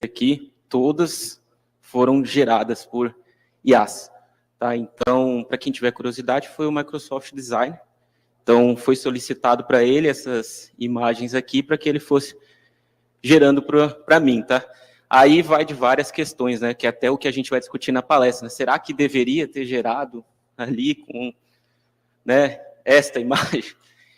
Aqui, todas foram geradas por IAs. Tá? Então, para quem tiver curiosidade, foi o Microsoft Design. Então, foi solicitado para ele essas imagens aqui para que ele fosse gerando para mim, tá? Aí vai de várias questões, né? Que é até o que a gente vai discutir na palestra. Né? Será que deveria ter gerado ali com, né, esta imagem?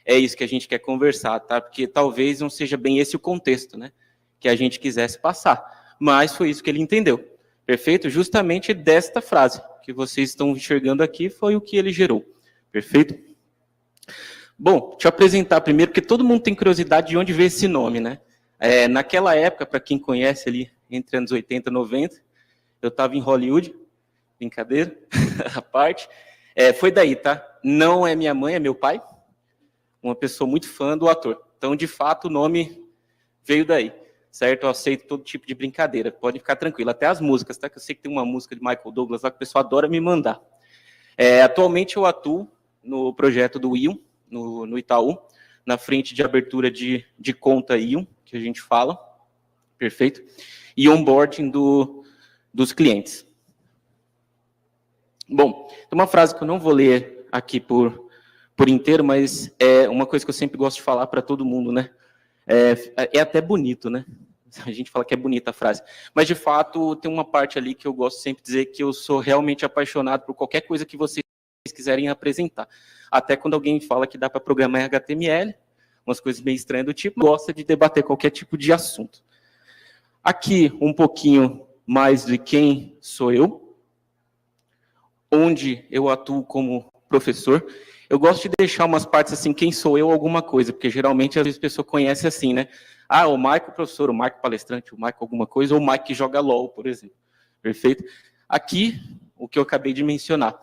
É isso que a gente quer conversar, tá? Porque talvez não seja bem esse o contexto, né? Que a gente quisesse passar. Mas foi isso que ele entendeu. Perfeito? Justamente desta frase que vocês estão enxergando aqui foi o que ele gerou. Perfeito? Bom, deixa eu apresentar primeiro, porque todo mundo tem curiosidade de onde veio esse nome, né? Naquela época, para quem conhece ali, entre anos 80 e 90, eu estava em Hollywood, brincadeira, a parte. Foi daí, tá? Não é minha mãe, é meu pai, uma pessoa muito fã do ator. Então, de fato, o nome veio daí, certo? Eu aceito todo tipo de brincadeira, pode ficar tranquilo. Até as músicas, tá? Que eu sei que tem uma música de Michael Douglas lá que o pessoal adora me mandar. Atualmente eu atuo no projeto do Ion, no Itaú, na frente de abertura de conta Ion, que a gente fala, perfeito? E onboarding dos clientes. Bom, tem uma frase que eu não vou ler aqui por inteiro, mas é uma coisa que eu sempre gosto de falar para todo mundo, né? É até bonito, né? A gente fala que é bonita a frase. Mas, de fato, tem uma parte ali que eu gosto sempre de dizer que eu sou realmente apaixonado por qualquer coisa que vocês quiserem apresentar. Até quando alguém fala que dá para programar em HTML, umas coisas meio estranhas do tipo, gosta de debater qualquer tipo de assunto. Aqui, um pouquinho mais de quem sou eu, onde eu atuo como professor. Eu gosto de deixar umas partes assim, quem sou eu, alguma coisa, porque geralmente às vezes a pessoa conhece assim, né? Ah, o Maico professor, o Maico palestrante, o Maico alguma coisa, ou o Maico que joga LOL, por exemplo. Perfeito? Aqui, o que eu acabei de mencionar,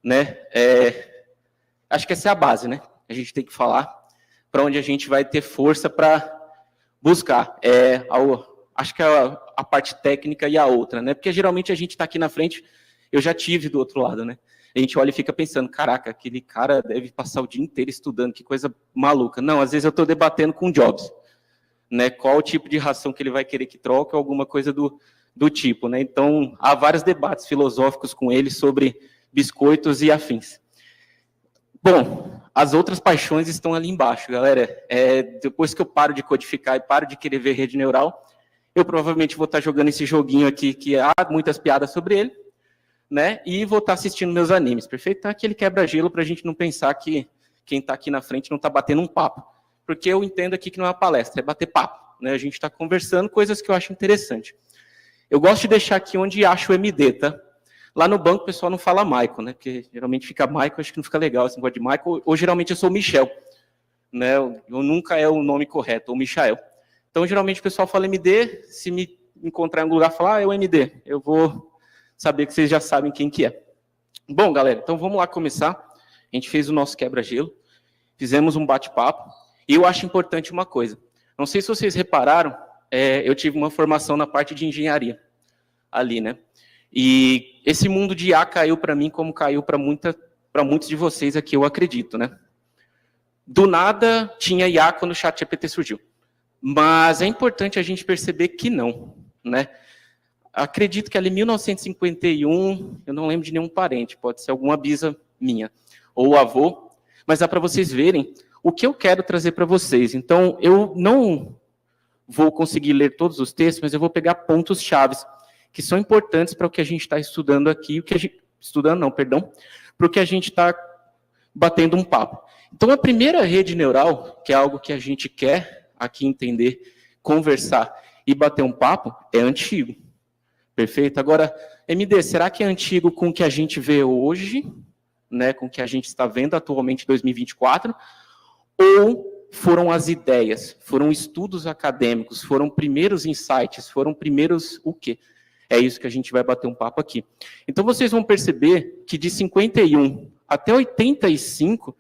né? Acho que essa é a base, né? A gente tem que falar para onde a gente vai ter força para buscar. Acho que a parte técnica e a outra, né? Porque geralmente a gente está aqui na frente, eu já tive do outro lado, né? A gente olha e fica pensando, caraca, aquele cara deve passar o dia inteiro estudando, que coisa maluca. Não, às vezes eu estou debatendo com o Jobs, né? Qual o tipo de ração que ele vai querer que troque, ou alguma coisa do tipo, né? Então, há vários debates filosóficos com ele sobre biscoitos e afins. Bom, as outras paixões estão ali embaixo, galera. Depois que eu paro de codificar e paro de querer ver rede neural, eu provavelmente vou estar jogando esse joguinho aqui, que há muitas piadas sobre ele, né? E vou estar assistindo meus animes, perfeito? Então, aquele quebra-gelo para a gente não pensar que quem está aqui na frente não está batendo um papo. Porque eu entendo aqui que não é uma palestra, é bater papo, né? A gente está conversando coisas que eu acho interessante. Eu gosto de deixar aqui onde acho o MD, tá? Lá no banco o pessoal não fala Michael, né? Porque geralmente fica Michael, acho que não fica legal esse negócio de Michael, ou geralmente eu sou Michel, né? Eu nunca é o nome correto, ou Michael. Então, geralmente o pessoal fala MD, se me encontrar em algum lugar, falar, é o MD. Eu vou saber que vocês já sabem quem que é. Bom, galera, então vamos lá começar. A gente fez o nosso quebra-gelo, fizemos um bate-papo, e eu acho importante uma coisa. Não sei se vocês repararam, eu tive uma formação na parte de engenharia ali, né? E esse mundo de IA caiu para mim como caiu para muitos de vocês aqui, eu acredito, né? Do nada tinha IA quando o ChatGPT surgiu. Mas é importante a gente perceber que não, né? Acredito que ali em 1951, eu não lembro de nenhum parente, pode ser alguma bisa minha, ou avô, mas dá para vocês verem o que eu quero trazer para vocês. Então, eu não vou conseguir ler todos os textos, mas eu vou pegar pontos chaves que são importantes para o que a gente está estudando aqui, para o que a gente está batendo um papo. Então, a primeira rede neural, que é algo que a gente quer aqui entender, conversar e bater um papo, é antigo. Perfeito? Agora, MD, será que é antigo com o que a gente vê hoje, né, com o que a gente está vendo atualmente em 2024, ou foram as ideias, foram estudos acadêmicos, foram primeiros insights, foram primeiros o quê? É isso que a gente vai bater um papo aqui. Então, vocês vão perceber que de 51 até 85,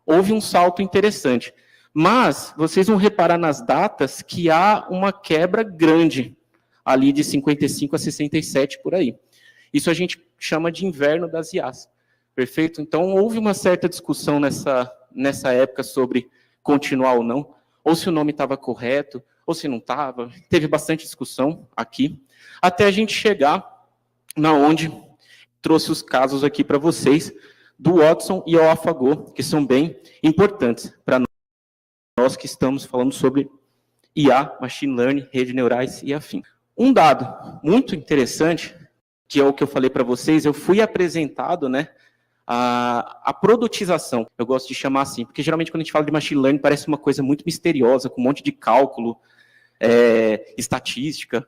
houve um salto interessante. Mas, vocês vão reparar nas datas que há uma quebra grande, ali de 55 a 67, por aí. Isso a gente chama de inverno das IAs. Perfeito? Então, houve uma certa discussão nessa época sobre continuar ou não. ou se o nome estava correto, ou se não estava. Teve bastante discussão aqui, até a gente chegar na onde trouxe os casos aqui para vocês, do Watson e o AlphaGo, que são bem importantes para nós que estamos falando sobre IA, Machine Learning, redes neurais e afim. Um dado muito interessante, que é o que eu falei para vocês, eu fui apresentado, né, a produtização, eu gosto de chamar assim, porque geralmente quando a gente fala de Machine Learning parece uma coisa muito misteriosa, com um monte de cálculo, estatística,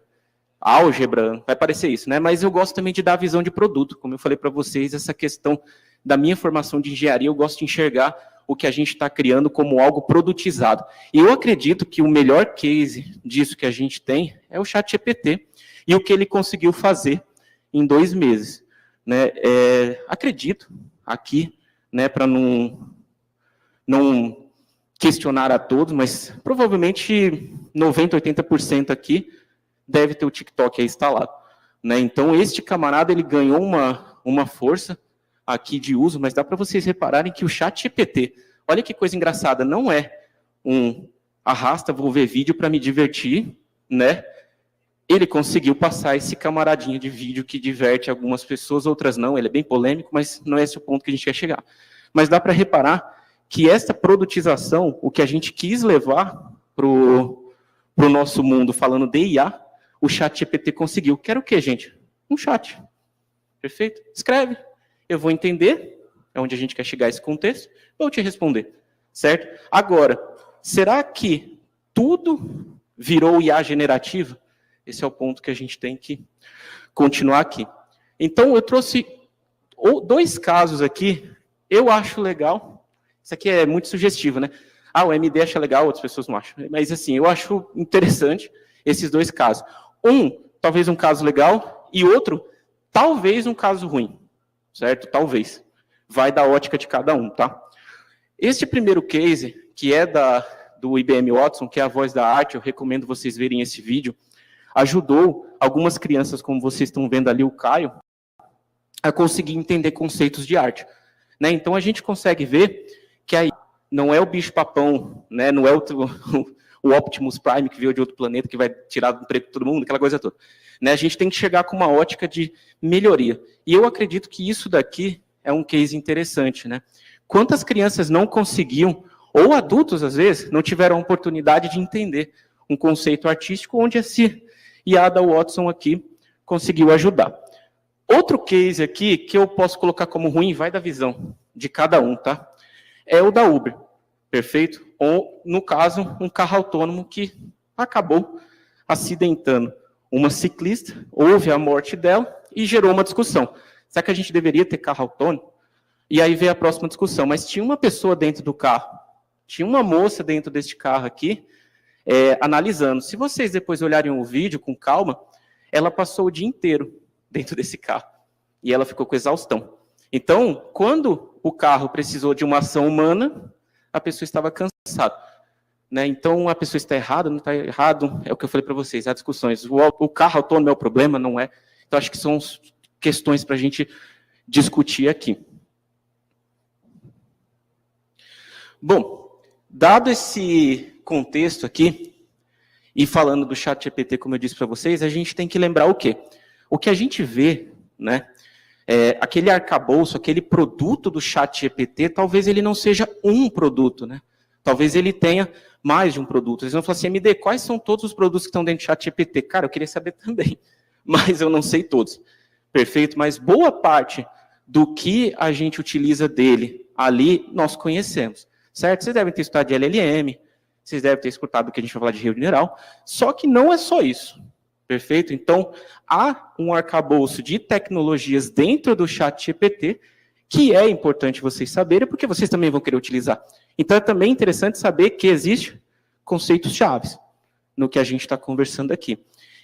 álgebra, vai parecer isso, né? Mas eu gosto também de dar a visão de produto, como eu falei para vocês, essa questão da minha formação de engenharia, eu gosto de enxergar o que a gente está criando como algo produtizado. E eu acredito que o melhor case disso que a gente tem é o ChatGPT, e o que ele conseguiu fazer em 2 meses. Né? Acredito aqui, né, para não questionar a todos, mas provavelmente 90%, 80% aqui deve ter o TikTok aí instalado. Né? Então, este camarada, ele ganhou uma força aqui de uso, mas dá para vocês repararem que o ChatGPT, olha que coisa engraçada, não é um arrasta, vou ver vídeo para me divertir, né? Ele conseguiu passar esse camaradinho de vídeo que diverte algumas pessoas, outras não, ele é bem polêmico, mas não é esse o ponto que a gente quer chegar. Mas dá para reparar que essa produtização, o que a gente quis levar para o nosso mundo, falando de IA, o ChatGPT conseguiu. Quer o quê, gente? Um chat. Perfeito? Escreve. Eu vou entender, é onde a gente quer chegar a esse contexto, vou te responder. Certo? Agora, será que tudo virou IA generativa? Esse é o ponto que a gente tem que continuar aqui. Então, eu trouxe 2 casos aqui, eu acho legal. Isso aqui é muito sugestivo, né? O MD acha legal, outras pessoas não acham. Mas, assim, eu acho interessante esses 2 casos. Talvez um caso legal, e outro, talvez um caso ruim. Certo? Talvez. Vai da ótica de cada um, tá? Este primeiro case, que é do IBM Watson, que é a voz da arte, eu recomendo vocês verem esse vídeo, ajudou algumas crianças, como vocês estão vendo ali, o Caio, a conseguir entender conceitos de arte. Né? Então, a gente consegue ver que aí não é o bicho-papão, né? Não é o Optimus Prime, que veio de outro planeta, que vai tirar do emprego de todo mundo, aquela coisa toda. Né? A gente tem que chegar com uma ótica de melhoria. E eu acredito que isso daqui é um case interessante. Né? Quantas crianças não conseguiam, ou adultos, às vezes, não tiveram a oportunidade de entender um conceito artístico onde esse IA da Watson aqui conseguiu ajudar. Outro case aqui, que eu posso colocar como ruim, vai da visão de cada um, tá? É o da Uber, perfeito? Ou, no caso, um carro autônomo que acabou acidentando uma ciclista, houve a morte dela e gerou uma discussão. Será que a gente deveria ter carro autônomo? E aí veio a próxima discussão. Mas tinha uma pessoa dentro do carro, tinha uma moça dentro deste carro aqui, analisando. Se vocês depois olharem o vídeo com calma, ela passou o dia inteiro dentro desse carro. E ela ficou com exaustão. Então, quando o carro precisou de uma ação humana, a pessoa estava cansada. Né? Então, a pessoa está errada, não está errado, é o que eu falei para vocês, há discussões. O carro autônomo é o problema, não é? Então, acho que são questões para a gente discutir aqui. Bom, dado esse contexto aqui, e falando do ChatGPT, como eu disse para vocês, a gente tem que lembrar o quê? O que a gente vê, né, aquele arcabouço, aquele produto do ChatGPT, talvez ele não seja um produto, né? Talvez ele tenha mais de um produto. Eles vão falar assim, MD, quais são todos os produtos que estão dentro do ChatGPT? Cara, eu queria saber também, mas eu não sei todos. Perfeito? Mas boa parte do que a gente utiliza dele ali, nós conhecemos. Certo? Vocês devem ter estudado de LLM, vocês devem ter escutado do que a gente vai falar de rede neural, só que não é só isso. Perfeito? Então, há um arcabouço de tecnologias dentro do ChatGPT que é importante vocês saberem, porque vocês também vão querer utilizar. Então, é também interessante saber que existem conceitos chaves no que a gente está conversando aqui.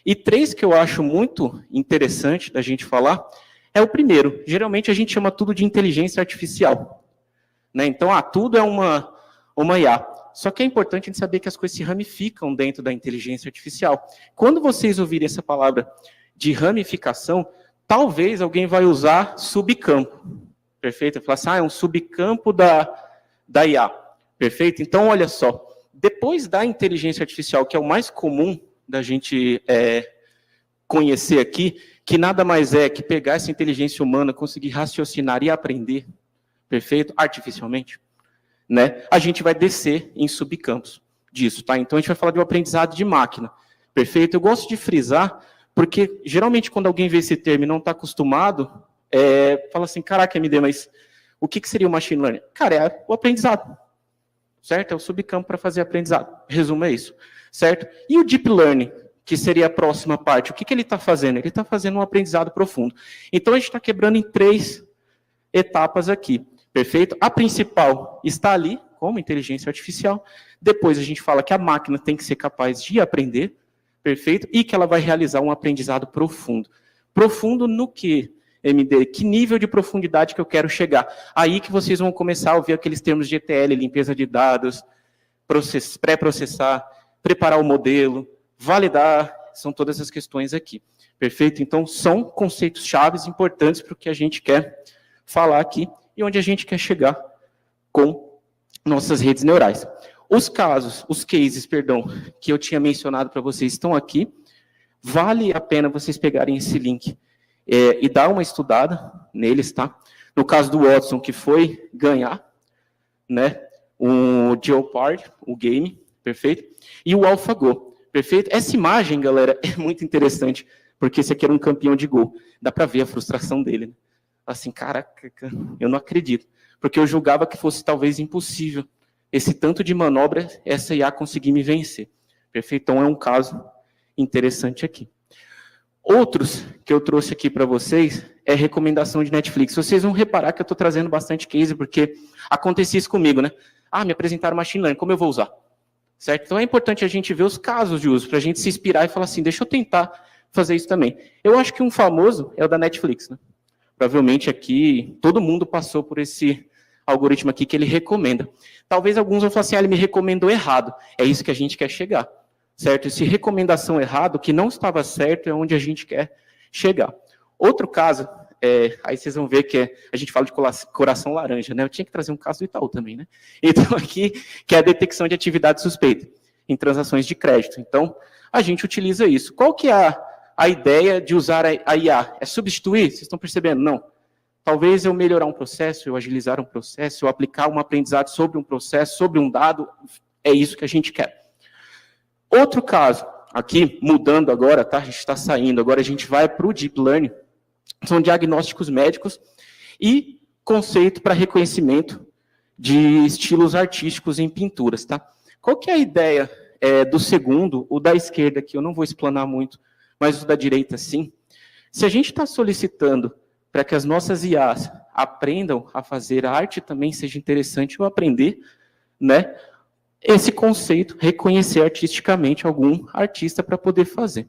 E 3 que eu acho muito interessante da gente falar é o primeiro. Geralmente, a gente chama tudo de inteligência artificial. Né? Então, tudo é uma IA. Só que é importante a gente saber que as coisas se ramificam dentro da inteligência artificial. Quando vocês ouvirem essa palavra de ramificação, talvez alguém vai usar subcampo. Perfeito? Falar assim, é um subcampo da IA. Perfeito? Então, olha só, Depois da inteligência artificial, que é o mais comum da gente conhecer aqui, que nada mais é que pegar essa inteligência humana, conseguir raciocinar e aprender, perfeito, artificialmente, né? A gente vai descer em subcampos disso, tá? Então a gente vai falar de um aprendizado de máquina, perfeito? Eu gosto de frisar, porque geralmente quando alguém vê esse termo e não está acostumado, fala assim, caraca, MD, mas o que seria o machine learning? Cara, é o aprendizado, certo? É o subcampo para fazer aprendizado. Resumo é isso, certo? E o deep learning, que seria a próxima parte, o que ele está fazendo? Ele está fazendo um aprendizado profundo. Então a gente está quebrando em 3 etapas aqui, perfeito? A principal está ali, como inteligência artificial. Depois a gente fala que a máquina tem que ser capaz de aprender, perfeito? E que ela vai realizar um aprendizado profundo. Profundo no quê? MD, que nível de profundidade que eu quero chegar? Aí que vocês vão começar a ouvir aqueles termos de ETL, limpeza de dados, pré-processar, preparar o modelo, validar, são todas as questões aqui. Perfeito? Então, são conceitos chaves importantes para o que a gente quer falar aqui e onde a gente quer chegar com nossas redes neurais. Os cases, que eu tinha mencionado para vocês estão aqui. Vale a pena vocês pegarem esse link e dar uma estudada neles, tá? No caso do Watson, que foi ganhar, né? O Jeopardy, o game, perfeito? E o AlphaGo, perfeito? Essa imagem, galera, é muito interessante, porque esse aqui era um campeão de Go. Dá para ver a frustração dele, né? Assim, caraca, eu não acredito. Porque eu julgava que fosse talvez impossível esse tanto de manobra, essa IA conseguir me vencer. Perfeito? Então é um caso interessante aqui. Outros que eu trouxe aqui para vocês é recomendação de Netflix. Vocês vão reparar que eu estou trazendo bastante case, porque acontecia isso comigo, né? Ah, me apresentaram machine learning, como eu vou usar? Certo? Então é importante a gente ver os casos de uso, para a gente se inspirar e falar assim, deixa eu tentar fazer isso também. Eu acho que um famoso é o da Netflix, né? Provavelmente aqui, todo mundo passou por esse algoritmo aqui que ele recomenda. Talvez alguns vão falar assim, ele me recomendou errado. É isso que a gente quer chegar. Certo? Esse recomendação errado, que não estava certo, é onde a gente quer chegar. Outro caso, aí vocês vão ver que a gente fala de coração laranja, né? Eu tinha que trazer um caso do Itaú também, né? Então, aqui, que é a detecção de atividade suspeita em transações de crédito. Então, a gente utiliza isso. Qual que é a ideia de usar a IA? É substituir? Vocês estão percebendo? Não. Talvez eu melhorar um processo, eu agilizar um processo, eu aplicar um aprendizado sobre um processo, sobre um dado, é isso que a gente quer. Outro caso, aqui, mudando agora, tá? A gente está saindo, agora a gente vai para o Deep Learning, são diagnósticos médicos e conceito para reconhecimento de estilos artísticos em pinturas, tá? Qual que é a ideia do segundo, o da esquerda aqui, eu não vou explanar muito, mas o da direita sim. Se a gente está solicitando para que as nossas IAs aprendam a fazer arte, também seja interessante eu aprender, né? Esse conceito, reconhecer artisticamente algum artista para poder fazer.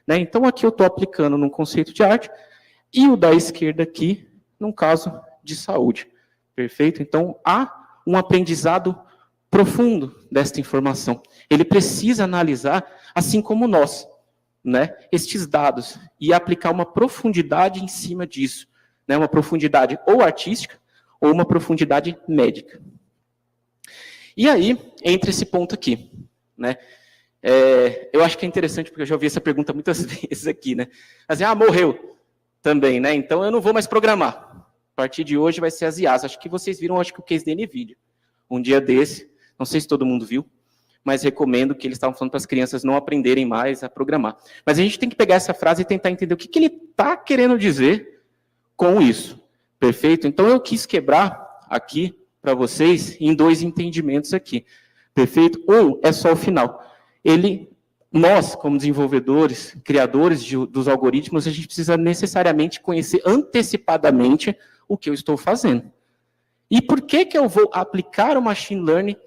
Né? Então, aqui eu estou aplicando num conceito de arte, e o da esquerda aqui, num caso de saúde. Perfeito? Então, há um aprendizado profundo desta informação. Ele precisa analisar, assim como nós, né, estes dados, e aplicar uma profundidade em cima disso. Né? Uma profundidade ou artística, ou uma profundidade médica. E aí, entra esse ponto aqui, né? Eu acho que é interessante, porque eu já ouvi essa pergunta muitas vezes aqui, né? Assim, morreu também, né? Então eu não vou mais programar. A partir de hoje vai ser as IAs. Acho que vocês viram, acho que o case da NVIDIA. Um dia desse, não sei se todo mundo viu, mas recomendo que eles estavam falando para as crianças não aprenderem mais a programar. Mas a gente tem que pegar essa frase e tentar entender o que ele está querendo dizer com isso. Perfeito? Então eu quis quebrar aqui para vocês em 2 entendimentos aqui. Perfeito? Um é só o final. Nós, como desenvolvedores, criadores dos algoritmos, a gente precisa necessariamente conhecer antecipadamente o que eu estou fazendo. E por que eu vou aplicar o machine learning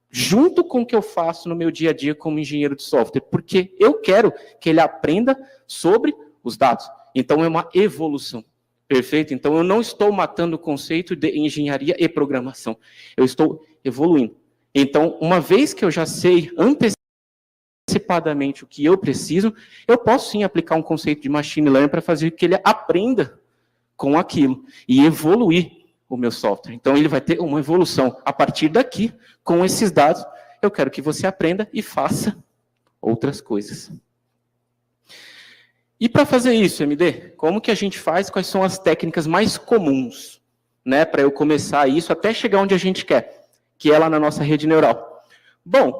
junto com o que eu faço no meu dia a dia como engenheiro de software? Porque eu quero que ele aprenda sobre os dados. Então, é uma evolução. Perfeito? Então, eu não estou matando o conceito de engenharia e programação. Eu estou evoluindo. Então, uma vez que eu já sei antecipadamente o que eu preciso, eu posso sim aplicar um conceito de machine learning para fazer que ele aprenda com aquilo e evoluir o meu software. Então, ele vai ter uma evolução a partir daqui, com esses dados eu quero que você aprenda e faça outras coisas. E para fazer isso, MD, como que a gente faz? Quais são as técnicas mais comuns, né, para eu começar isso até chegar onde a gente quer, que é lá na nossa rede neural? Bom,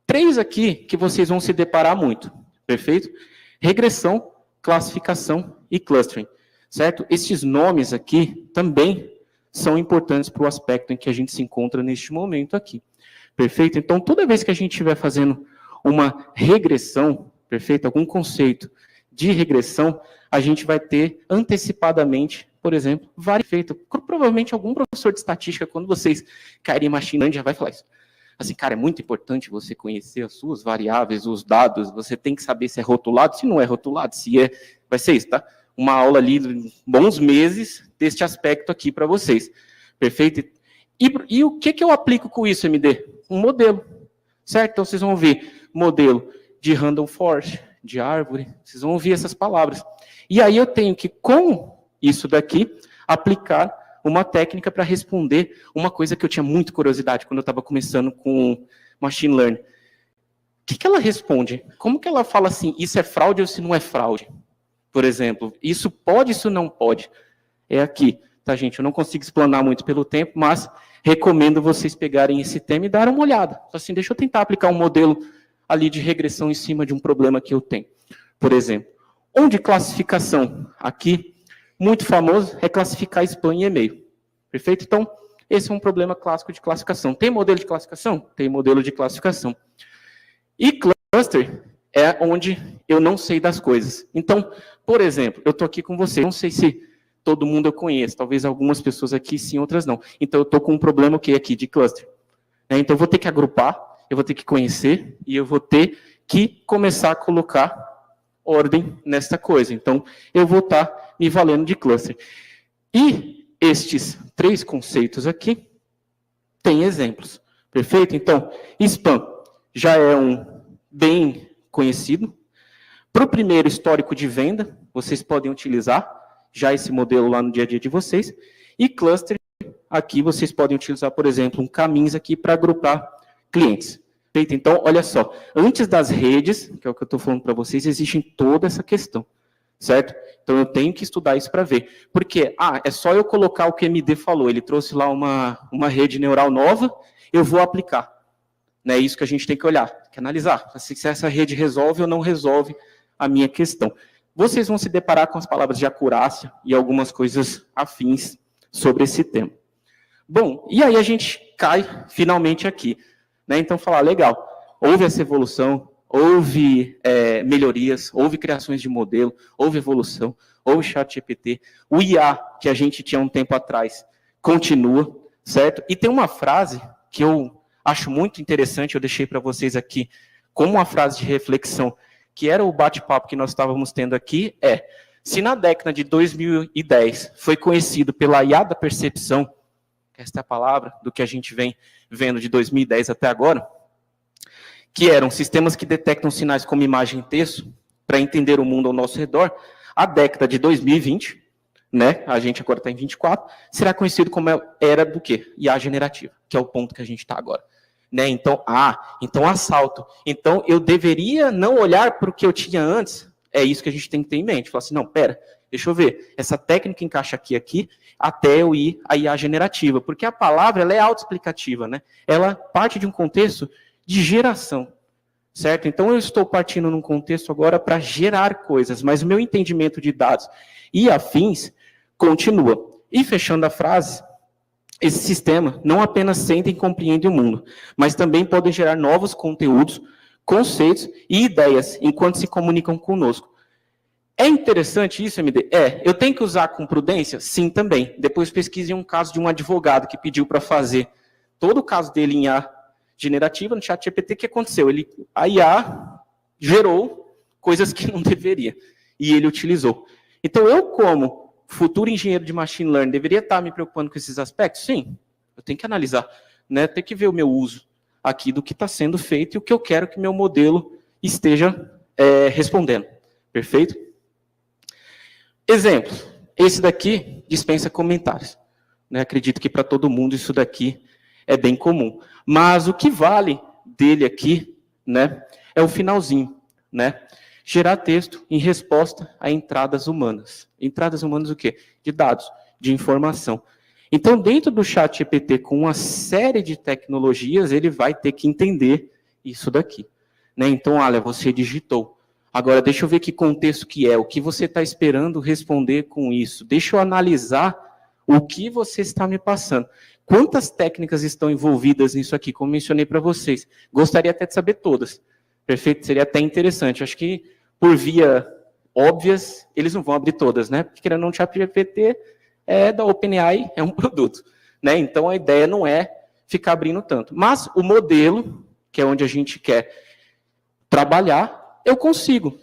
3 aqui que vocês vão se deparar muito, perfeito? Regressão, classificação e clustering, certo? Esses nomes aqui também são importantes para o aspecto em que a gente se encontra neste momento aqui, perfeito? Então, toda vez que a gente estiver fazendo uma regressão, perfeito? Algum conceito de regressão, a gente vai ter antecipadamente, por exemplo, feito. Provavelmente algum professor de estatística, quando vocês caírem em machine learning, já vai falar isso. Assim, cara, é muito importante você conhecer as suas variáveis, os dados, você tem que saber se é rotulado, se não é rotulado, se é... Vai ser isso, tá? Uma aula ali, bons meses, deste aspecto aqui para vocês. Perfeito? E o que eu aplico com isso, MD? Um modelo, certo? Então, vocês vão ver modelo de random forest, de árvore, vocês vão ouvir essas palavras. E aí eu tenho que, com isso daqui, aplicar uma técnica para responder uma coisa que eu tinha muita curiosidade quando eu estava começando com machine learning. O que ela responde? Como que ela fala assim, isso é fraude ou isso não é fraude? Por exemplo, isso pode, isso não pode? É aqui, tá, gente? Eu não consigo explanar muito pelo tempo, mas recomendo vocês pegarem esse tema e darem uma olhada. Assim, deixa eu tentar aplicar um modelo ali de regressão em cima de um problema que eu tenho. Por exemplo, onde classificação aqui, muito famoso, é classificar spam em e-mail. Perfeito? Então, esse é um problema clássico de classificação. Tem modelo de classificação? Tem modelo de classificação. E cluster é onde eu não sei das coisas. Então, por exemplo, eu estou aqui com você, não sei se todo mundo eu conheço, talvez algumas pessoas aqui sim, outras não. Então, eu estou com um problema aqui de cluster. Então, eu vou ter que agrupar, eu vou ter que conhecer e eu vou ter que começar a colocar ordem nessa coisa. Então, eu vou estar me valendo de cluster. E estes 3 conceitos aqui têm exemplos. Perfeito? Então, spam já é um bem conhecido. Para o primeiro histórico de venda, vocês podem utilizar já esse modelo lá no dia a dia de vocês. E cluster, aqui vocês podem utilizar, por exemplo, um caminhos aqui para agrupar clientes. Perfeito? Então, olha só, antes das redes, que é o que eu estou falando para vocês, existe toda essa questão, certo? Então, eu tenho que estudar isso para ver. Porque, é só eu colocar o que o MD falou, ele trouxe lá uma rede neural nova, eu vou aplicar. É isso que a gente tem que olhar, tem que analisar, se essa rede resolve ou não resolve a minha questão. Vocês vão se deparar com as palavras de acurácia e algumas coisas afins sobre esse tema. Bom, e aí a gente cai finalmente aqui. Então, falar, legal, houve essa evolução, houve melhorias, houve criações de modelo, houve evolução, houve ChatGPT, o IA que a gente tinha um tempo atrás continua, certo? E tem uma frase que eu acho muito interessante, eu deixei para vocês aqui como uma frase de reflexão, que era o bate-papo que nós estávamos tendo aqui, se na década de 2010 foi conhecido pela IA da percepção, esta é a palavra do que a gente vem vendo de 2010 até agora, que eram sistemas que detectam sinais como imagem e texto para entender o mundo ao nosso redor, a década de 2020, a gente agora está em 24, será conhecido como era do quê? IA generativa, que é o ponto que a gente está agora. Então, assalto. Então, eu deveria não olhar para o que eu tinha antes, é isso que a gente tem que ter em mente. Falar assim, não, pera, deixa eu ver, essa técnica encaixa aqui, até eu ir à IA generativa, porque a palavra ela é autoexplicativa, Ela parte de um contexto de geração, certo? Então, eu estou partindo num contexto agora para gerar coisas, mas o meu entendimento de dados e afins continua. E fechando a frase, esse sistema não apenas sente e compreende o mundo, mas também podem gerar novos conteúdos, conceitos e ideias enquanto se comunicam conosco. É interessante isso, MD? Eu tenho que usar com prudência? Sim, também. Depois pesquisei um caso de um advogado que pediu para fazer todo o caso dele em IA generativa no ChatGPT. O que aconteceu? A IA gerou coisas que não deveria, e ele utilizou. Então, eu, como futuro engenheiro de machine learning, deveria estar me preocupando com esses aspectos? Sim, eu tenho que analisar, Tem que ver o meu uso aqui do que está sendo feito e o que eu quero que meu modelo esteja respondendo. Perfeito? Exemplos. Esse daqui dispensa comentários. Acredito que para todo mundo isso daqui é bem comum. Mas o que vale dele aqui, né, é o finalzinho, né? Gerar texto em resposta a entradas humanas. Entradas humanas o quê? De dados, de informação. Então, dentro do ChatGPT, com uma série de tecnologias, ele vai ter que entender isso daqui, né? Então, olha, você digitou. Agora, deixa eu ver que contexto que é, o que você está esperando responder com isso. Deixa eu analisar o que você está me passando. Quantas técnicas estão envolvidas nisso aqui, como mencionei para vocês? Gostaria até de saber todas. Perfeito? Seria até interessante. Acho que, por via óbvias, eles não vão abrir todas, né? Porque, querendo ou não, o ChatGPT é da OpenAI, é um produto, né? Então, a ideia não é ficar abrindo tanto. Mas o modelo, que é onde a gente quer trabalhar, eu consigo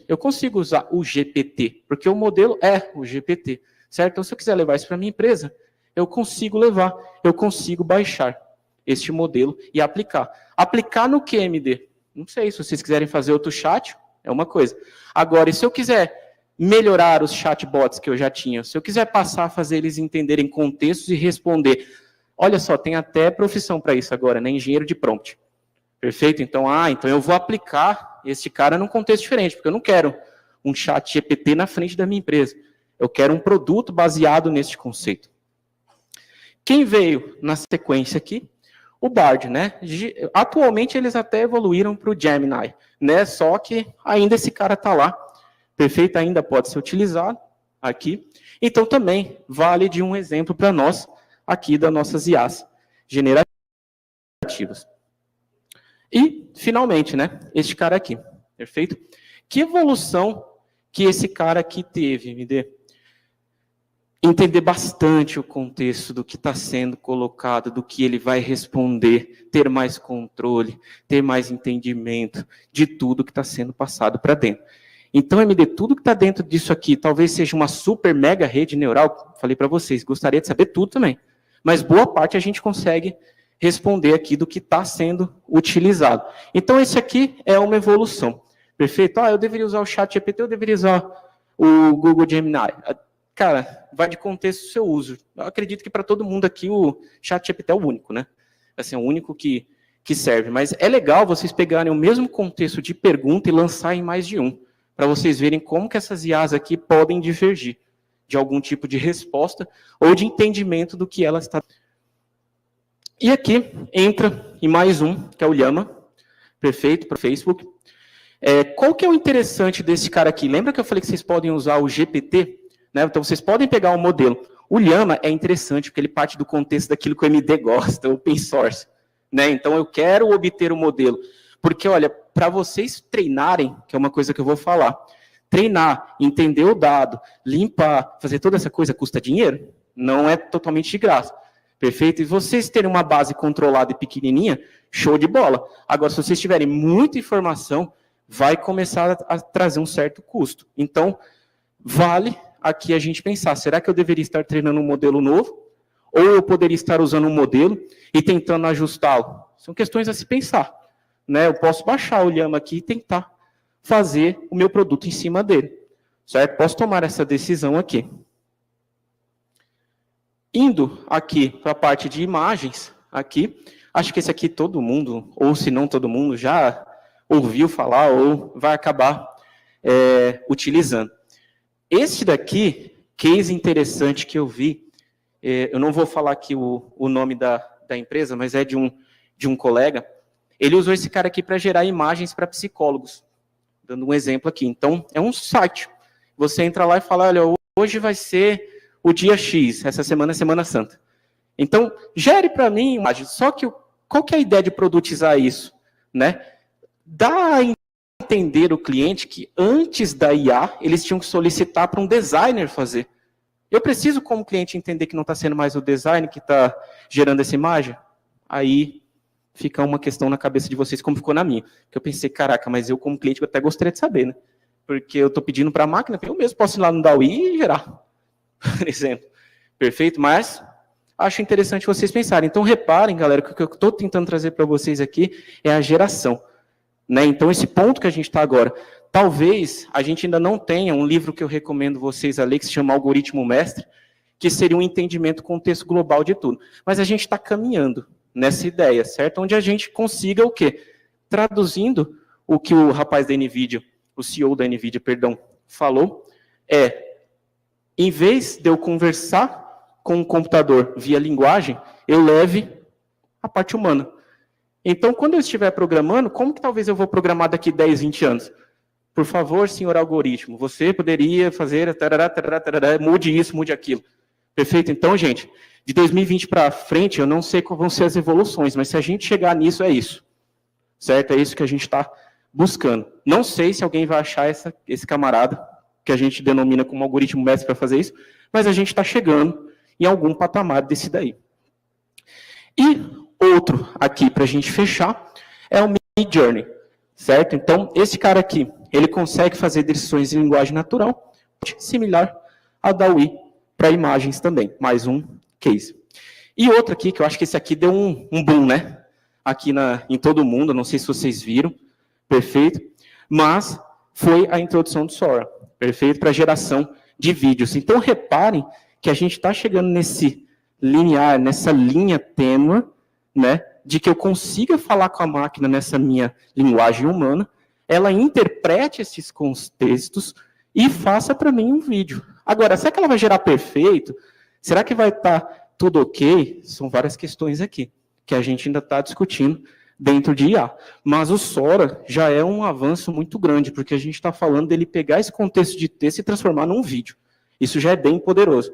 usar o GPT, porque o modelo é o GPT, certo? Então, se eu quiser levar isso para a minha empresa, eu consigo levar, eu consigo baixar este modelo e aplicar. Aplicar no que, MD? Não sei, se vocês quiserem fazer outro chat, é uma coisa. Agora, e se eu quiser melhorar os chatbots que eu já tinha, se eu quiser passar a fazer eles entenderem contextos e responder, olha só, tem até profissão para isso agora, né? Engenheiro de prompt. Perfeito? Então, então eu vou aplicar esse cara num contexto diferente, porque eu não quero um chat GPT na frente da minha empresa. Eu quero um produto baseado nesse conceito. Quem veio na sequência aqui? O Bard, né? Atualmente eles até evoluíram para o Gemini, né? Só que ainda esse cara está lá. Perfeito? Ainda pode ser utilizado aqui. Então também vale de um exemplo para nós aqui das nossas IAs generativas. E, finalmente, né, este cara aqui, perfeito? Que evolução que esse cara aqui teve, MD? Entender bastante o contexto do que está sendo colocado, do que ele vai responder, ter mais controle, ter mais entendimento de tudo que está sendo passado para dentro. Então, MD, tudo que está dentro disso aqui, talvez seja uma super mega rede neural, falei para vocês, gostaria de saber tudo também, mas boa parte a gente consegue responder aqui do que está sendo utilizado. Então, esse aqui é uma evolução. Perfeito? Eu deveria usar o ChatGPT, eu deveria usar o Google Gemini. Cara, vai de contexto do seu uso. Eu acredito que para todo mundo aqui o ChatGPT é o único, né? Assim, é o único que serve. Mas é legal vocês pegarem o mesmo contexto de pergunta e lançar em mais de um, para vocês verem como que essas IAs aqui podem divergir de algum tipo de resposta ou de entendimento do que ela está. E aqui entra em mais um, que é o Llama, perfeito, para o Facebook. Qual que é o interessante desse cara aqui? Lembra que eu falei que vocês podem usar o GPT? Né? Então, vocês podem pegar um modelo. O Llama é interessante, porque ele parte do contexto daquilo que o MD gosta, o open source. Né? Então, eu quero obter o modelo. Porque, olha, para vocês treinarem, que é uma coisa que eu vou falar, treinar, entender o dado, limpar, fazer toda essa coisa custa dinheiro? Não é totalmente de graça. Perfeito? E vocês terem uma base controlada e pequenininha, show de bola. Agora, se vocês tiverem muita informação, vai começar a trazer um certo custo. Então, vale aqui a gente pensar, será que eu deveria estar treinando um modelo novo? Ou eu poderia estar usando um modelo e tentando ajustá-lo? São questões a se pensar. Né? Eu posso baixar o Llama aqui e tentar fazer o meu produto em cima dele. Certo? Posso tomar essa decisão aqui. Indo aqui para a parte de imagens, aqui, acho que esse aqui todo mundo, ou se não todo mundo, já ouviu falar ou vai acabar utilizando. Este daqui, case interessante que eu vi, eu não vou falar aqui o nome da empresa, mas é de um colega, ele usou esse cara aqui para gerar imagens para psicólogos, dando um exemplo aqui. Então, é um site, você entra lá e fala, olha, hoje vai ser o dia X, essa semana é Semana Santa. Então, gere para mim imagem. Só que qual que é a ideia de produtizar isso? Né? Dá a entender o cliente que antes da IA, eles tinham que solicitar para um designer fazer. Eu preciso, como cliente, entender que não está sendo mais o design que está gerando essa imagem? Aí fica uma questão na cabeça de vocês, como ficou na minha. Que eu pensei, caraca, mas eu como cliente eu até gostaria de saber, né? Porque eu estou pedindo para a máquina, eu mesmo posso ir lá no DAWI e gerar. Por exemplo. Perfeito? Mas acho interessante vocês pensarem. Então, reparem, galera, que o que eu estou tentando trazer para vocês aqui é a geração. Né? Então, esse ponto que a gente está agora, talvez a gente ainda não tenha um livro que eu recomendo vocês a ler, que se chama Algoritmo Mestre, que seria um entendimento contexto global de tudo. Mas a gente está caminhando nessa ideia, certo? Onde a gente consiga o quê? traduzindo o que o rapaz da NVIDIA, o CEO da NVIDIA, perdão, falou, em vez de eu conversar com o computador via linguagem, eu leve a parte humana. Então, quando eu estiver programando, como que talvez eu vou programar daqui 10, 20 anos? Por favor, senhor algoritmo, você poderia fazer, tarará, tarará, tarará, mude isso, mude aquilo. Perfeito? Então, gente, de 2020 para frente, eu não sei quais vão ser as evoluções, mas se a gente chegar nisso, é isso. Certo? É isso que a gente está buscando. Não sei se alguém vai achar esse camarada, que a gente denomina como algoritmo mestre para fazer isso, mas a gente está chegando em algum patamar desse daí. E outro aqui, para a gente fechar, é o Midjourney, certo? Então, esse cara aqui, ele consegue fazer descrições em linguagem natural, similar ao da DALL-E para imagens também, mais um case. E outro aqui, que eu acho que esse aqui deu um boom, né? Aqui em todo mundo, não sei se vocês viram, perfeito? Mas foi a introdução do Sora, perfeito? Para geração de vídeos. Então, reparem que a gente está chegando nesse linear, nessa linha tênue, né, de que eu consiga falar com a máquina nessa minha linguagem humana, ela interprete esses contextos e faça para mim um vídeo. Agora, será que ela vai gerar perfeito? Será que vai estar tudo ok? São várias questões aqui, que a gente ainda está discutindo dentro de IA. Mas o Sora já é um avanço muito grande, porque a gente está falando dele pegar esse contexto de texto e transformar num vídeo. Isso já é bem poderoso.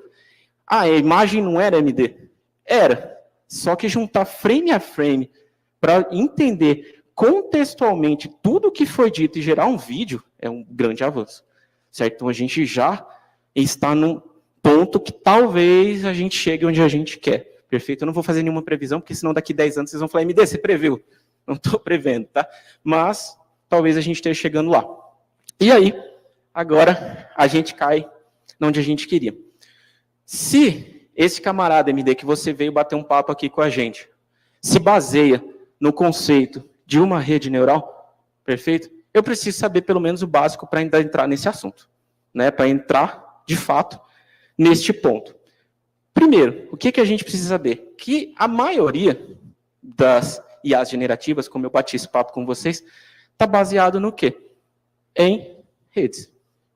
Ah, a imagem não era MD? Era. Só que juntar frame a frame para entender contextualmente tudo o que foi dito e gerar um vídeo é um grande avanço. Certo? Então a gente já está num ponto que talvez a gente chegue onde a gente quer. Perfeito? Eu não vou fazer nenhuma previsão, porque senão daqui 10 anos vocês vão falar, MD, você previu? Não estou prevendo, tá? Mas talvez a gente esteja chegando lá. E aí, agora a gente cai onde a gente queria. Se esse camarada, MD, que você veio bater um papo aqui com a gente, se baseia no conceito de uma rede neural, perfeito? Eu preciso saber pelo menos o básico para ainda entrar nesse assunto, né? Para entrar, de fato, neste ponto. Primeiro, o que a gente precisa saber? Que a maioria das IAs generativas, como eu bati esse papo com vocês, está baseado no quê? Em redes.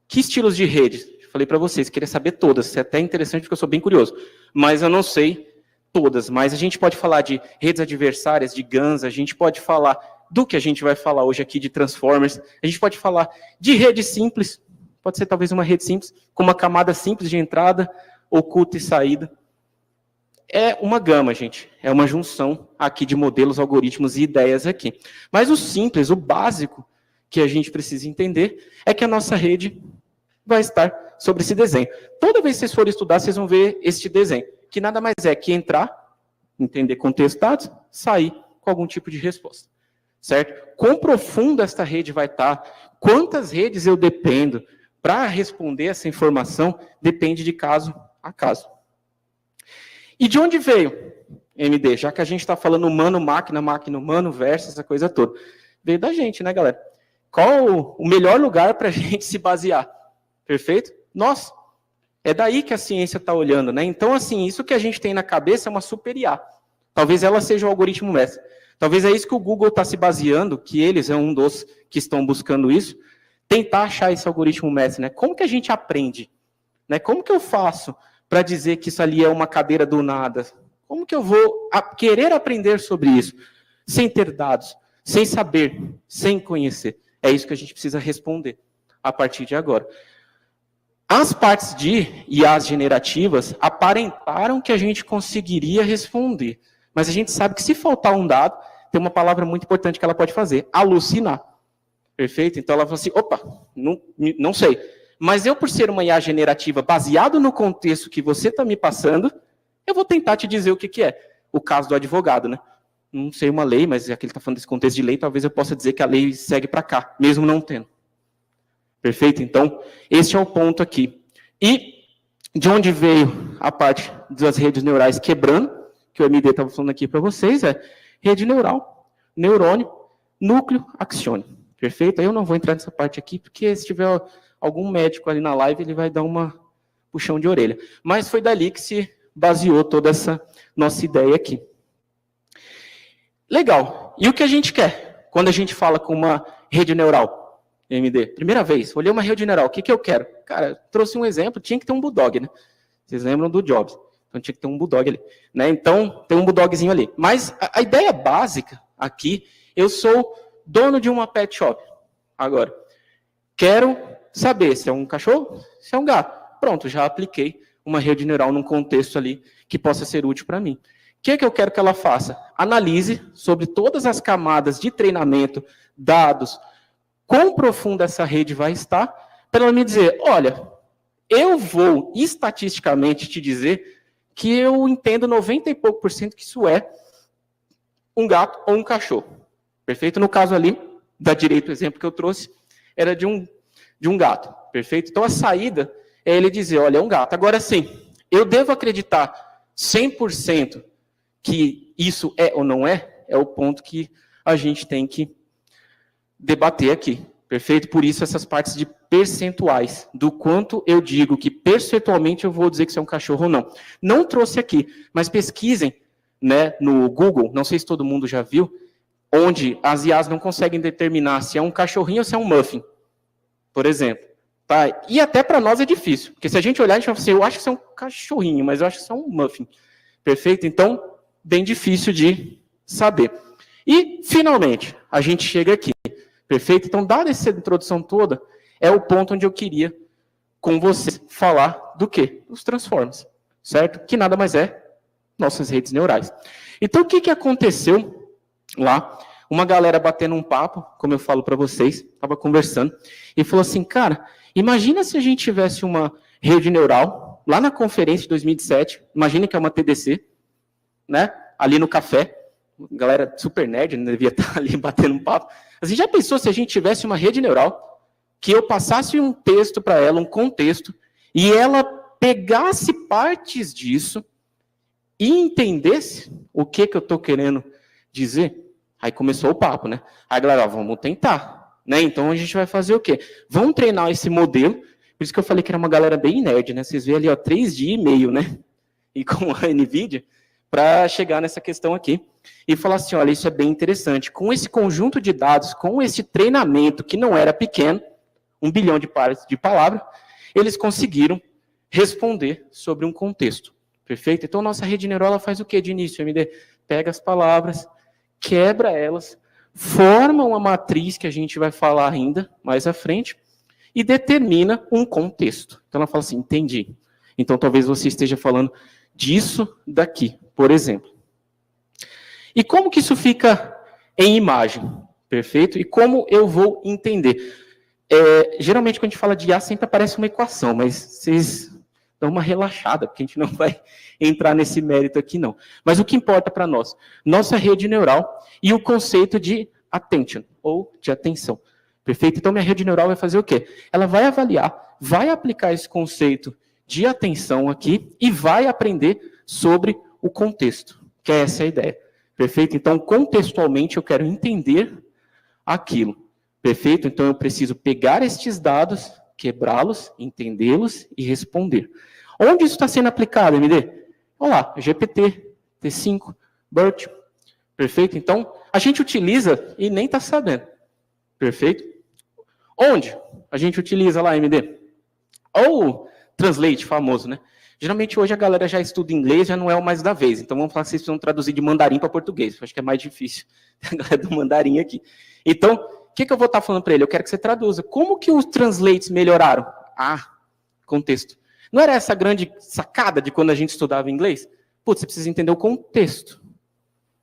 Que estilos de redes? Falei para vocês, queria saber todas, é até interessante porque eu sou bem curioso, mas eu não sei todas, mas a gente pode falar de redes adversárias, de GANs, a gente pode falar do que a gente vai falar hoje aqui de Transformers, a gente pode falar de rede simples, pode ser talvez uma rede simples, com uma camada simples de entrada, oculta e saída. É uma gama, gente, é uma junção aqui de modelos, algoritmos e ideias aqui. Mas o simples, o básico que a gente precisa entender é que a nossa rede vai estar sobre esse desenho. Toda vez que vocês forem estudar, vocês vão ver este desenho, que nada mais é que entrar, entender contexto dados, sair com algum tipo de resposta. Certo? Quão profunda esta rede vai estar, quantas redes eu dependo para responder essa informação, depende de caso a caso. E de onde veio MD? Já que a gente está falando humano-máquina, máquina-humano, versus essa coisa toda. Veio da gente, né, galera? Qual o melhor lugar para a gente se basear? Perfeito? Nós. É daí que a ciência está olhando, né? Então, assim, isso que a gente tem na cabeça é uma super IA. Talvez ela seja o algoritmo mestre. Talvez é isso que o Google está se baseando, que eles é um dos que estão buscando isso, tentar achar esse algoritmo mestre, né? Como que a gente aprende? Né? Como que eu faço para dizer que isso ali é uma cadeira do nada? Como que eu vou querer aprender sobre isso? Sem ter dados, sem saber, sem conhecer. É isso que a gente precisa responder a partir de agora. As partes de IAs generativas aparentaram que a gente conseguiria responder. Mas a gente sabe que se faltar um dado, tem uma palavra muito importante que ela pode fazer, alucinar. Perfeito? Então ela fala assim, opa, não sei. Mas eu, por ser uma IA generativa baseado no contexto que você está me passando, eu vou tentar te dizer o que é. O caso do advogado, né? Não sei uma lei, mas já que ele está falando desse contexto de lei, talvez eu possa dizer que a lei segue para cá, mesmo não tendo. Perfeito? Então, esse é o ponto aqui. E de onde veio a parte das redes neurais quebrando, que o MD estava falando aqui para vocês, é rede neural, neurônio, núcleo, axiônio. Perfeito? Aí eu não vou entrar nessa parte aqui, porque se tiver algum médico ali na live, ele vai dar uma puxão de orelha. Mas foi dali que se baseou toda essa nossa ideia aqui. Legal. E o que a gente quer Quando a gente fala com uma rede neural, MD, primeira vez, olhei uma rede neural, o que eu quero? Cara, trouxe um exemplo, tinha que ter um Bulldog, né? Vocês lembram do Jobs? Então tinha que ter um Bulldog ali, né? Então, tem um Bulldogzinho ali. Mas a ideia básica aqui, eu sou dono de uma pet shop. Agora, quero saber se é um cachorro, se é um gato. Pronto, já apliquei uma rede neural num contexto ali que possa ser útil para mim. O que eu quero que ela faça? Analise sobre todas as camadas de treinamento, dados, quão profunda essa rede vai estar, para ela me dizer, olha, eu vou estatisticamente te dizer que eu entendo 90 e pouco % que isso é um gato ou um cachorro. Perfeito? No caso ali, da direita, o exemplo que eu trouxe, era de um gato. Perfeito? Então, a saída é ele dizer, olha, é um gato. Agora, sim, eu devo acreditar 100% que isso é ou não é o ponto que a gente tem que debater aqui. Perfeito? Por isso, essas partes de percentuais, do quanto eu digo que percentualmente eu vou dizer que isso é um cachorro ou não. Não trouxe aqui, mas pesquisem, né, no Google, não sei se todo mundo já viu, onde as IAs não conseguem determinar se é um cachorrinho ou se é um muffin, por exemplo. Tá? E até para nós é difícil, porque se a gente olhar, a gente vai falar assim, eu acho que isso é um cachorrinho, mas eu acho que isso é um muffin. Perfeito? Então, bem difícil de saber. E, finalmente, a gente chega aqui. Perfeito? Então, dada essa introdução toda, é o ponto onde eu queria, com vocês, falar do quê? Dos transformers, certo? Que nada mais é nossas redes neurais. Então, o que aconteceu lá? Uma galera batendo um papo, como eu falo para vocês, estava conversando, e falou assim, cara, imagina se a gente tivesse uma rede neural, lá na conferência de 2007, imagina que é uma TDC, né? Ali no café, galera super nerd, né, devia estar ali batendo um papo. A gente já pensou se a gente tivesse uma rede neural, que eu passasse um texto para ela, um contexto, e ela pegasse partes disso e entendesse o que eu estou querendo dizer? Aí começou o papo, né? Aí, galera, vamos tentar, né? Então, a gente vai fazer o quê? Vamos treinar esse modelo, por isso que eu falei que era uma galera bem nerd, né? Vocês veem ali, ó, 3 dias e meio, né? E com a NVIDIA, para chegar nessa questão aqui e falar assim, olha, isso é bem interessante. Com esse conjunto de dados, com esse treinamento que não era pequeno, 1 bilhão de pares de palavras, eles conseguiram responder sobre um contexto. Perfeito? Então, nossa rede neural ela faz o quê de início, MD? Pega as palavras, quebra elas, forma uma matriz que a gente vai falar ainda mais à frente e determina um contexto. Então, ela fala assim, entendi. Então, talvez você esteja falando disso daqui, por exemplo. E como que isso fica em imagem? Perfeito? E como eu vou entender? Geralmente, quando a gente fala de IA, sempre aparece uma equação, mas vocês dão uma relaxada, porque a gente não vai entrar nesse mérito aqui, não. Mas o que importa para nós? Nossa rede neural e o conceito de attention, ou de atenção. Perfeito? Então, minha rede neural vai fazer o quê? Ela vai avaliar, vai aplicar esse conceito de atenção aqui e vai aprender sobre o contexto, que é essa a ideia. Perfeito? Então, contextualmente, eu quero entender aquilo. Perfeito? Então, eu preciso pegar estes dados, quebrá-los, entendê-los e responder. Onde isso está sendo aplicado, MD? Olha lá, GPT, T5, BERT. Perfeito? Então, a gente utiliza e nem está sabendo. Perfeito? Onde a gente utiliza lá, MD? Ou Translate, famoso, né? Geralmente hoje a galera já estuda inglês, já não é o mais da vez. Então vamos falar que vocês precisam traduzir de mandarim para português. Eu acho que é mais difícil. A galera do mandarim aqui. Então, o que eu vou estar falando para ele? Eu quero que você traduza. Como que os translates melhoraram? Contexto. Não era essa a grande sacada de quando a gente estudava inglês? Putz, você precisa entender o contexto.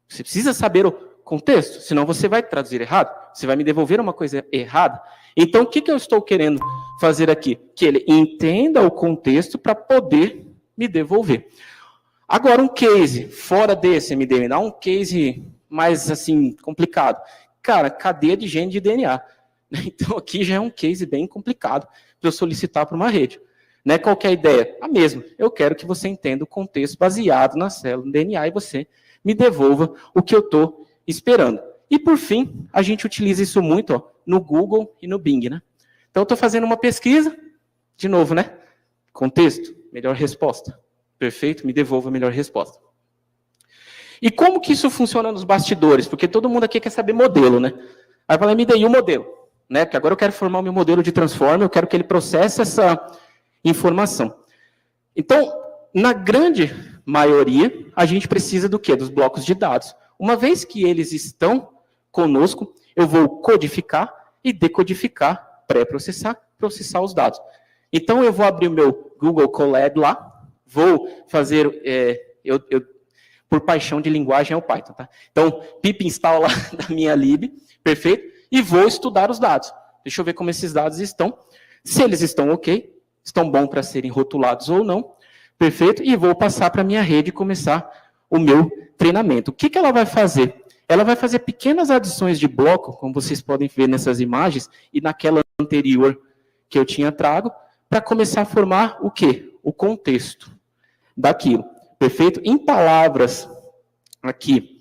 Você precisa saber o contexto, senão você vai traduzir errado. Você vai me devolver uma coisa errada. Então, o que eu estou querendo fazer aqui? Que ele entenda o contexto para poder me devolver. Agora, um case fora desse, MD, me dá um case mais, assim, complicado. Cara, cadeia de gene de DNA. Então, aqui já é um case bem complicado para eu solicitar para uma rede. Né? Qual que é a ideia? A mesma. Eu quero que você entenda o contexto baseado na célula do DNA e você me devolva o que eu estou esperando. E, por fim, a gente utiliza isso muito no Google e no Bing. Né? Então, eu estou fazendo uma pesquisa, de novo, né? Contexto, melhor resposta. Perfeito, me devolva a melhor resposta. E como que isso funciona nos bastidores? Porque todo mundo aqui quer saber modelo, né? Aí fala, me dê o modelo, né? Porque agora eu quero formar o meu modelo de transformer, eu quero que ele processe essa informação. Então, na grande maioria, a gente precisa do quê? Dos blocos de dados. Uma vez que eles estão conosco, eu vou codificar e decodificar, pré-processar, processar os dados. Então, eu vou abrir o meu Google Colab lá, vou fazer, por paixão de linguagem, é o Python, tá? Então, pip install lá da minha lib, perfeito? E vou estudar os dados. Deixa eu ver como esses dados estão. Se eles estão ok, estão bons para serem rotulados ou não, perfeito? E vou passar para a minha rede e começar o meu treinamento. O que ela vai fazer? Ela vai fazer pequenas adições de bloco, como vocês podem ver nessas imagens, e naquela anterior que eu tinha trago, para começar a formar o quê? O contexto daquilo, perfeito? Em palavras aqui,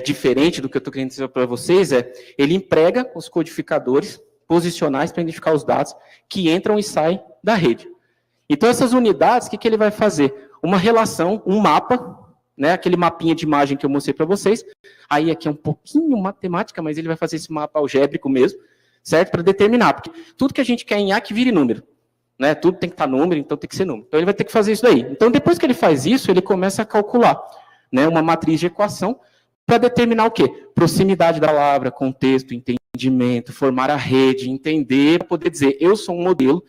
diferente do que eu estou querendo dizer para vocês, ele emprega os codificadores posicionais para identificar os dados que entram e saem da rede. Então, essas unidades, o que ele vai fazer? Uma relação, um mapa, né, aquele mapinha de imagem que eu mostrei para vocês. Aí aqui é um pouquinho matemática, mas ele vai fazer esse mapa algébrico mesmo, certo? Para determinar, porque tudo que a gente quer em A que vire número. Né? Tudo tem que estar número, então tem que ser número. Então ele vai ter que fazer isso daí. Então depois que ele faz isso, ele começa a calcular, né, uma matriz de equação para determinar o quê? Proximidade da palavra, contexto, entendimento, formar a rede, entender, para poder dizer, eu sou um modelo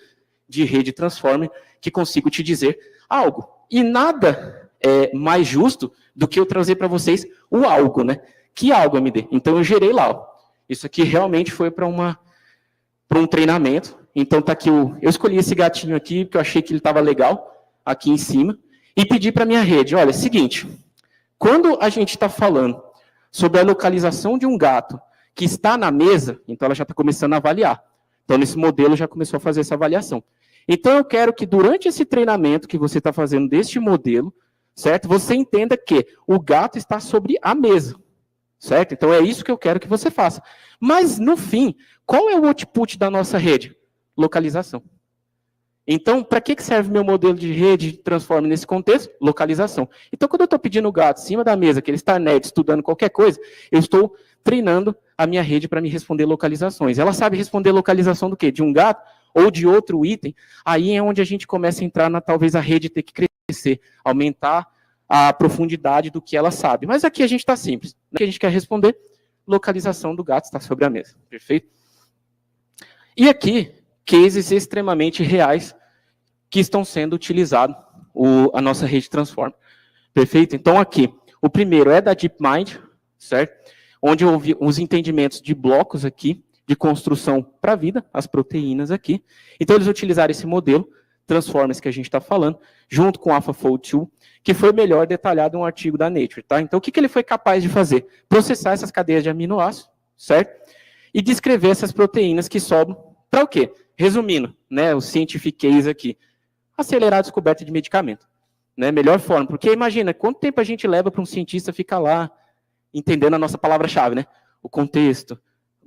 de rede transformer que consigo te dizer algo. E nada é mais justo do que eu trazer para vocês o algo, né? Que algo, MD? Então eu gerei lá. Ó. Isso aqui realmente foi para um treinamento. Então tá aqui eu escolhi esse gatinho aqui porque eu achei que ele estava legal aqui em cima e pedi para minha rede, olha, é o seguinte, quando a gente está falando sobre a localização de um gato que está na mesa, então ela já está começando a avaliar. Então nesse modelo já começou a fazer essa avaliação. Então eu quero que durante esse treinamento que você está fazendo deste modelo, certo? Você entenda que o gato está sobre a mesa. Certo? Então é isso que eu quero que você faça. Mas, no fim, qual é o output da nossa rede? Localização. Então, para que serve meu modelo de rede transforma nesse contexto? Localização. Então, quando eu estou pedindo o gato em cima da mesa, que ele está nerd, estudando qualquer coisa, eu estou treinando a minha rede para me responder localizações. Ela sabe responder localização do quê? De um gato ou de outro item. Aí é onde a gente começa a entrar na, talvez, a rede ter que crescer, aumentar a profundidade do que ela sabe. Mas aqui a gente está simples. O que a gente quer responder? Localização do gato está sobre a mesa. Perfeito? E aqui, cases extremamente reais que estão sendo utilizados a nossa rede Transformer. Perfeito? Então aqui, o primeiro é da DeepMind, certo? Onde houve os entendimentos de blocos aqui, de construção para a vida, as proteínas aqui. Então eles utilizaram esse modelo, Transformers que a gente está falando, junto com o AlphaFold 2, que foi melhor detalhado em um artigo da Nature. Tá? Então, o que ele foi capaz de fazer? Processar essas cadeias de aminoácidos, certo? E descrever essas proteínas que sobram para o quê? Resumindo, né, o scientific case aqui, acelerar a descoberta de medicamento. Né, melhor forma, porque imagina, quanto tempo a gente leva para um cientista ficar lá, entendendo a nossa palavra-chave, né? O contexto,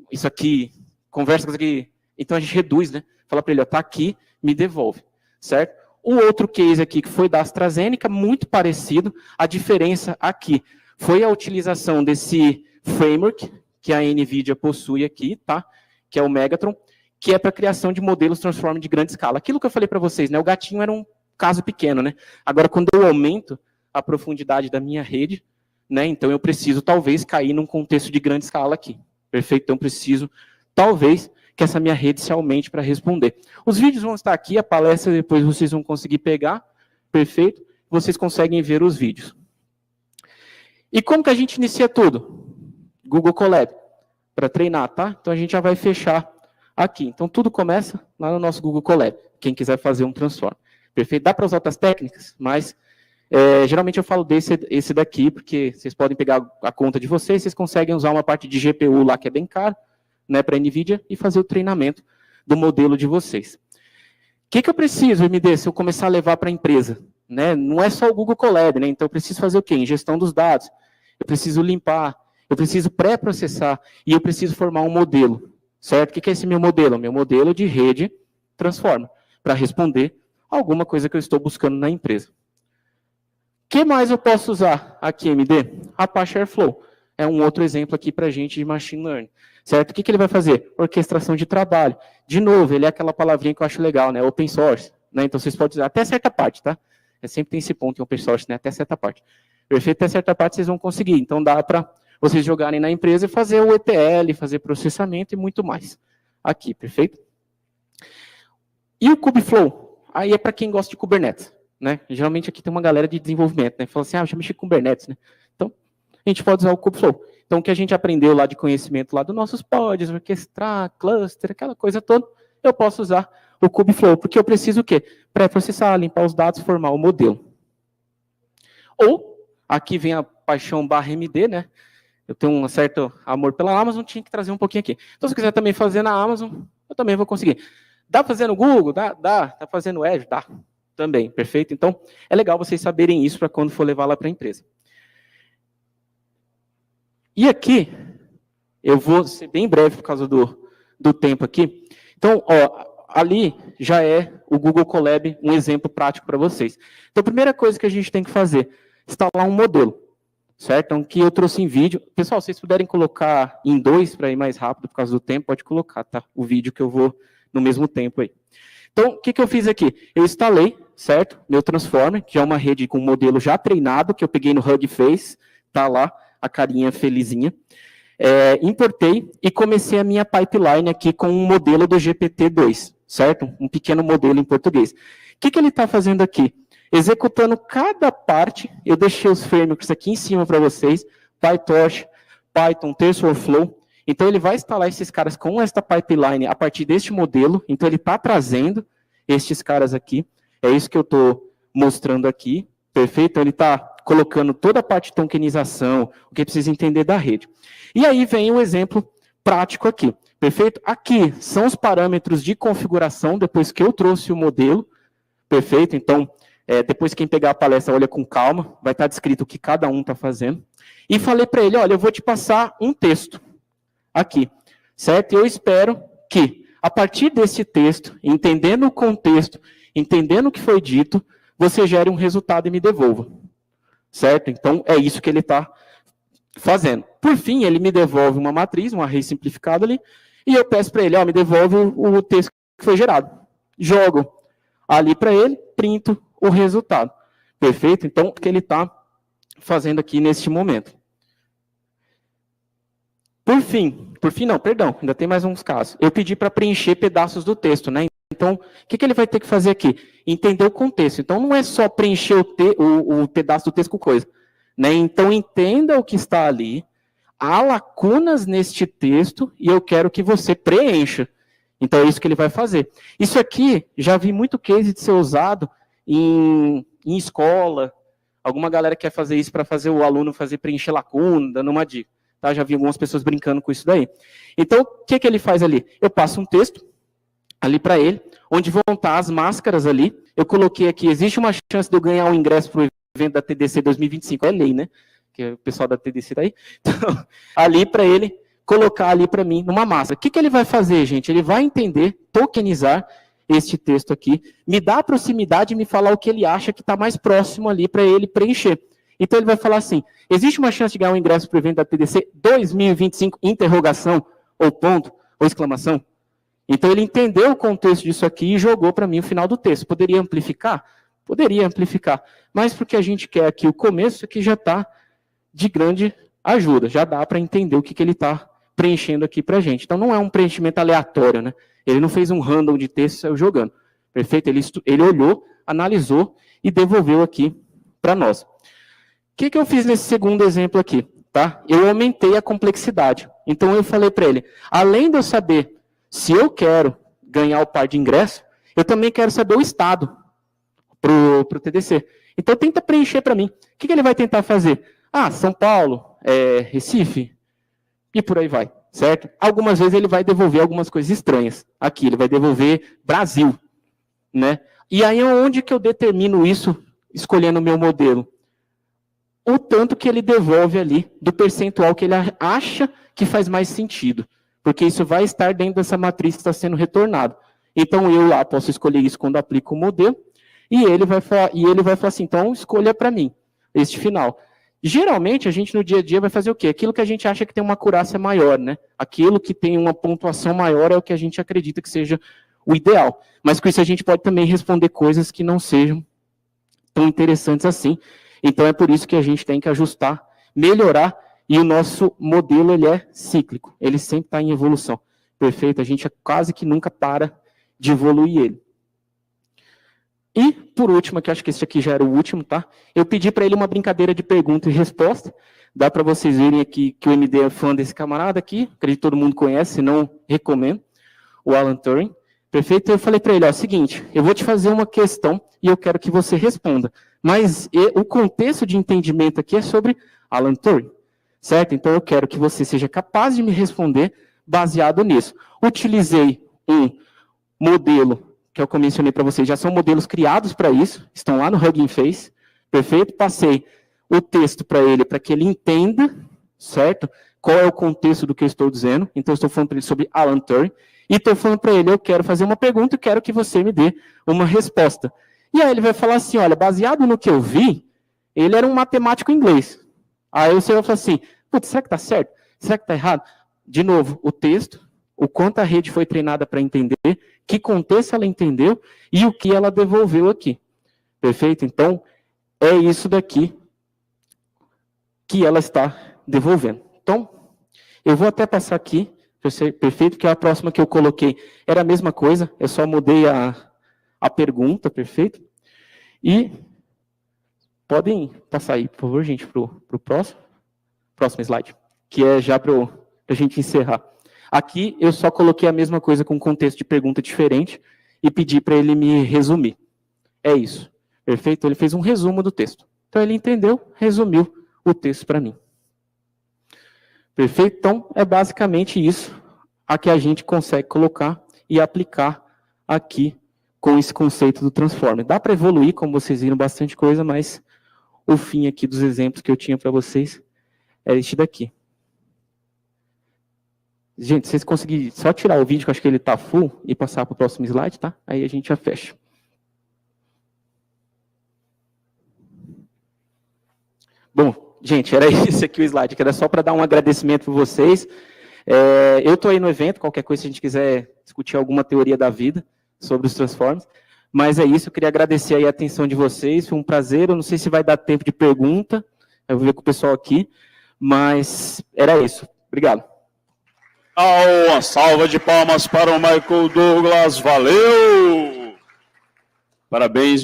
isso aqui, conversa com isso aqui. Então, a gente reduz, né? Fala para ele, ó, tá aqui, me devolve. Certo? O outro case aqui, que foi da AstraZeneca, muito parecido. A diferença aqui foi a utilização desse framework que a NVIDIA possui aqui, tá? Que é o Megatron, que é para a criação de modelos Transformer de grande escala. Aquilo que eu falei para vocês, né? O gatinho era um caso pequeno, né? Agora, quando eu aumento a profundidade da minha rede, né? Então, eu preciso, talvez, cair num contexto de grande escala aqui. Perfeito? Então, preciso, talvez, que essa minha rede se aumente para responder. Os vídeos vão estar aqui, a palestra depois vocês vão conseguir pegar, perfeito? Vocês conseguem ver os vídeos. E como que a gente inicia tudo? Google Colab, para treinar, tá? Então a gente já vai fechar aqui. Então tudo começa lá no nosso Google Colab, quem quiser fazer um transform. Perfeito? Dá para usar outras técnicas, mas geralmente eu falo esse daqui, porque vocês podem pegar a conta de vocês, vocês conseguem usar uma parte de GPU lá que é bem caro, né, para a NVIDIA, e fazer o treinamento do modelo de vocês. O que eu preciso, MD, se eu começar a levar para a empresa? Né? Não é só o Google Colab, né? Então eu preciso fazer o quê? Ingestão dos dados, eu preciso limpar, eu preciso pré-processar, e eu preciso formar um modelo, certo? O que é esse meu modelo? Meu modelo de rede Transformer, para responder alguma coisa que eu estou buscando na empresa. O que mais eu posso usar aqui, MD? Apache Airflow. É um outro exemplo aqui para a gente de Machine Learning. certo? O que ele vai fazer? Orquestração de trabalho. De novo, ele é aquela palavrinha que eu acho legal, né? Open source, né? Então, vocês podem usar até certa parte, tá? Sempre tem esse ponto em open source, né? Até certa parte. Perfeito? Até certa parte vocês vão conseguir. Então, dá para vocês jogarem na empresa e fazer o ETL, fazer processamento e muito mais. Aqui, perfeito? E o Kubeflow? Aí é para quem gosta de Kubernetes, né? Geralmente aqui tem uma galera de desenvolvimento, né? Fala assim, eu já mexi com Kubernetes, né? Então, a gente pode usar o Kubeflow. Então, o que a gente aprendeu lá de conhecimento lá dos nossos pods, orquestrar, cluster, aquela coisa toda, eu posso usar o Kubeflow, porque eu preciso o quê? Pré-processar, limpar os dados, formar o modelo. Ou, aqui vem a paixão /MD, né? Eu tenho um certo amor pela Amazon, tinha que trazer um pouquinho aqui. Então, se quiser também fazer na Amazon, eu também vou conseguir. Dá para fazer no Google? Dá. Dá fazendo no Azure? Dá. Também, perfeito? Então, é legal vocês saberem isso para quando for levar lá para a empresa. E aqui, eu vou ser bem breve por causa do tempo aqui. Então, ó, ali já é o Google Colab, um exemplo prático para vocês. Então, a primeira coisa que a gente tem que fazer, instalar um modelo, certo? Então, aqui eu trouxe em vídeo. Pessoal, se vocês puderem colocar em 2 para ir mais rápido por causa do tempo, pode colocar, tá? O vídeo que eu vou no mesmo tempo aí. Então, o que eu fiz aqui? Eu instalei, certo? Meu Transformer, que é uma rede com um modelo já treinado, que eu peguei no Hugging Face, tá lá, a carinha felizinha. Importei e comecei a minha pipeline aqui com um modelo do GPT-2, certo? Um pequeno modelo em português. O que ele está fazendo aqui? Executando cada parte, eu deixei os frameworks aqui em cima para vocês, PyTorch, Python, TensorFlow. Então, ele vai instalar esses caras com esta pipeline a partir deste modelo. Então, ele está trazendo estes caras aqui. É isso que eu estou mostrando aqui. Perfeito? Então, ele está colocando toda a parte de tokenização, o que precisa entender da rede. E aí vem um exemplo prático aqui. Perfeito? Aqui são os parâmetros de configuração, depois que eu trouxe o modelo. Perfeito? Então, depois quem pegar a palestra, olha com calma, vai estar descrito o que cada um está fazendo. E falei para ele, olha, eu vou te passar um texto aqui, certo? Eu espero que, a partir desse texto, entendendo o contexto, entendendo o que foi dito, você gere um resultado e me devolva, certo? Então, é isso que ele está fazendo. Por fim, ele me devolve uma matriz, um array simplificado ali, e eu peço para ele, ó, me devolve o texto que foi gerado. Jogo ali para ele, printo o resultado. Perfeito? Então, o que ele está fazendo aqui neste momento. Por fim não, perdão, ainda tem mais uns casos. Eu pedi para preencher pedaços do texto, né? Então, o que ele vai ter que fazer aqui? Entender o contexto. Então, não é só preencher o pedaço do texto com coisa, né? Então, entenda o que está ali, há lacunas neste texto e eu quero que você preencha. Então, é isso que ele vai fazer. Isso aqui, já vi muito case de ser usado em escola. Alguma galera quer fazer isso para fazer o aluno preencher lacuna, dando uma dica. Tá? Já vi algumas pessoas brincando com isso daí. Então, o que ele faz ali? Eu passo um texto ali para ele, onde vão estar as máscaras ali. Eu coloquei aqui, existe uma chance de eu ganhar um ingresso para o evento da TDC 2025. É lei, né? Que é o pessoal da TDC está aí. Então, ali para ele colocar ali para mim numa máscara. O que ele vai fazer, gente? Ele vai entender, tokenizar este texto aqui, me dar a proximidade e me falar o que ele acha que está mais próximo ali para ele preencher. Então, ele vai falar assim, existe uma chance de ganhar um ingresso para o evento da TDC 2025, interrogação, ou ponto, ou exclamação? Então, ele entendeu o contexto disso aqui e jogou para mim o final do texto. Poderia amplificar? Poderia amplificar. Mas porque a gente quer aqui o começo, aqui já está de grande ajuda. Já dá para entender o que ele está preenchendo aqui para a gente. Então, não é um preenchimento aleatório, né? Ele não fez um random de texto e saiu jogando. Perfeito? Ele olhou, analisou e devolveu aqui para nós. O que eu fiz nesse segundo exemplo aqui? Tá? Eu aumentei a complexidade. Então, eu falei para ele, além de eu saber se eu quero ganhar o par de ingresso, eu também quero saber o estado para o TDC. Então, tenta preencher para mim. O que ele vai tentar fazer? Ah, São Paulo, Recife, e por aí vai, certo? Algumas vezes ele vai devolver algumas coisas estranhas. Aqui, ele vai devolver Brasil, né? E aí, onde que eu determino isso, escolhendo o meu modelo? O tanto que ele devolve ali, do percentual que ele acha que faz mais sentido. Porque isso vai estar dentro dessa matriz que está sendo retornado. Então, eu lá posso escolher isso quando aplico o modelo, e ele vai falar assim, então, escolha para mim, este final. Geralmente, a gente no dia a dia vai fazer o quê? Aquilo que a gente acha que tem uma acurácia maior, né? Aquilo que tem uma pontuação maior é o que a gente acredita que seja o ideal. Mas com isso a gente pode também responder coisas que não sejam tão interessantes assim. Então é por isso que a gente tem que ajustar, melhorar, e o nosso modelo ele é cíclico, ele sempre está em evolução. Perfeito? A gente quase que nunca para de evoluir ele. E, por último, que acho que esse aqui já era o último, tá? Eu pedi para ele uma brincadeira de pergunta e resposta. Dá para vocês verem aqui que o MD é fã desse camarada aqui. Acredito que todo mundo conhece, se não, recomendo. O Alan Turing. Perfeito? Eu falei para ele, ó, seguinte, eu vou te fazer uma questão e eu quero que você responda. Mas o contexto de entendimento aqui é sobre Alan Turing. Certo? Então, eu quero que você seja capaz de me responder baseado nisso. Utilizei um modelo que eu mencionei para vocês, já são modelos criados para isso, estão lá no Hugging Face, perfeito? Passei o texto para ele, para que ele entenda, certo? Qual é o contexto do que eu estou dizendo. Então, eu estou falando para ele sobre Alan Turing, e estou falando para ele, eu quero fazer uma pergunta e quero que você me dê uma resposta. E aí ele vai falar assim, olha, baseado no que eu vi, ele era um matemático inglês. Aí você vai falar assim, putz, será que está certo? Será que está errado? De novo, o texto, o quanto a rede foi treinada para entender, que contexto ela entendeu e o que ela devolveu aqui. Perfeito? Então, é isso daqui que ela está devolvendo. Então, eu vou até passar aqui, perfeito, que a próxima que eu coloquei era a mesma coisa, eu só mudei a pergunta, perfeito? E podem passar aí, por favor, gente, para o próximo slide, que é já para a gente encerrar. Aqui eu só coloquei a mesma coisa com contexto de pergunta diferente e pedi para ele me resumir. É isso. Perfeito? Ele fez um resumo do texto. Então ele entendeu, resumiu o texto para mim. Perfeito? Então é basicamente isso a que a gente consegue colocar e aplicar aqui com esse conceito do Transformer. Dá para evoluir, como vocês viram, bastante coisa, mas o fim aqui dos exemplos que eu tinha para vocês é este daqui. Gente, se vocês conseguirem só tirar o vídeo, que eu acho que ele está full, e passar para o próximo slide, tá? Aí a gente já fecha. Bom, gente, era esse aqui o slide, que era só para dar um agradecimento para vocês. Eu estou aí no evento, qualquer coisa, se a gente quiser discutir alguma teoria da vida sobre os Transformers. Mas é isso, eu queria agradecer aí a atenção de vocês, foi um prazer. Eu não sei se vai dar tempo de pergunta, eu vou ver com o pessoal aqui, mas era isso. Obrigado. Uma salva de palmas para o Michael Douglas, valeu! Parabéns.